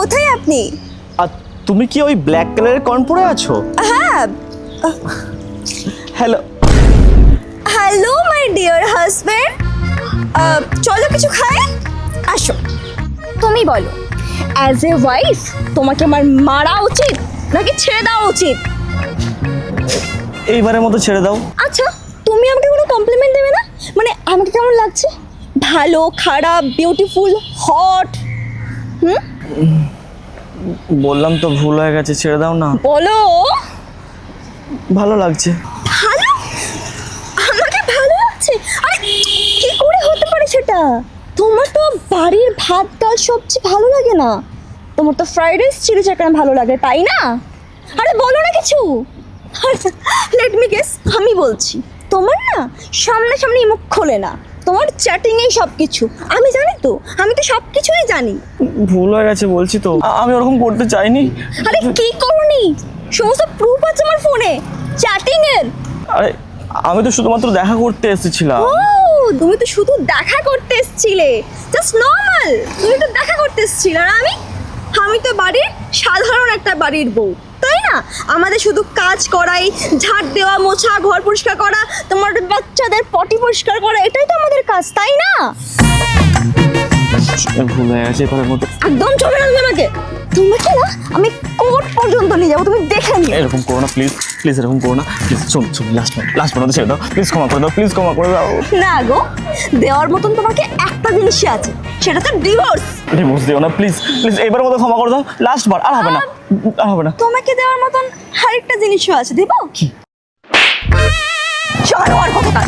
কোথায় আপনি? আর তুমি কি ওই ব্ল্যাক কালারের কর্ন পরে আছো? হ্যাঁ। Hello. Hello my dear husband, চলো কিছু খাই। আসো। তুমি বলো, অ্যাজ এ ওয়াইফ তোমাকে আমার মারা উচিত নাকি ছেড়ে দেওয়া উচিত? এইবারের মতো ছেড়ে দাও। আচ্ছা, তুমি আমাকে কোনো কমপ্লিমেন্ট দেবে না? মানে আমাকে কেমন লাগছে? ভালো, খারাপ, বিউটিফুল, হট? বললাম তো ভুল হয়ে গেছে, ছেড়ে দাও না। বলো। ভালো লাগছে। ভালো? আমাকে ভালো লাগছে? আরে কি করে হতে পারে সেটা? তোমার তো বাড়ির ভাত ডাল সবজি ভালো লাগে না, তোমার তো ফ্রাইড রাইস চিলি চিকেন ভালো লাগে, তাই না? আরে বলো না কিছু। লেট মি গেস, আমি বলছি তোমার না সামনাসামনি মুখ খোলে না, তোমার চ্যাটিংয়েই সব কিছু। আমি জানি তো, আমি তো সব কিছুই জানি। ভুল হয়ে গেছে বলছি তো, আমি ওরকম করতে চাইনি। আরে কি করনি? সমস্ত প্রুফ আছে আমার ফোনে চ্যাটিং এর। আরে আমি তো শুধুমাত্র দেখা করতে এসেছিলাম। ও, তুমি তো শুধু দেখা করতে এসেছিলে, জাস্ট নর্মাল। তুমি তো দেখা করতে এসেছিলে, আর আমি তো বাড়ির সাধারণ একটা বাড়ির বউ, তাই না? আমাদের শুধু কাজ করাই, ঝাড় দেওয়া, মোছা, ঘর পরিষ্কার করা, তোমার বাচ্চাদের পটি পরিষ্কার করা, এটাই তো আমাদের কাজ, তাই না? ভুল হয়ে গেছে এবারের মতো। একদম চলে আসবে আমাকে। তোমাকে না আমি কোর্ট পর্যন্ত নিয়ে যাবো, তুমি দেখে নিও। এরকম করো না প্লিজ, প্লিজ এরকম করো না প্লিজ। শোন শোন, লাস্ট পর্যন্ত ছেড়ে দাও প্লিজ, ক্ষমা করে দাও প্লিজ, ক্ষমা করে দাও। না গো, দেওয়ার মতন তোমাকে একটা জিনিসই আছে, সেটা তো ডিভোর্স। ডিভোর্স দিও না প্লিজ, প্লিজ এবারের মতো ক্ষমা করে দাও, লাস্ট বার। আর হবে না, আর হবে না। তোমাকে দেওয়ার মতন আরেকটা জিনিসও আছে, দেবো? কি? চলো আর কথা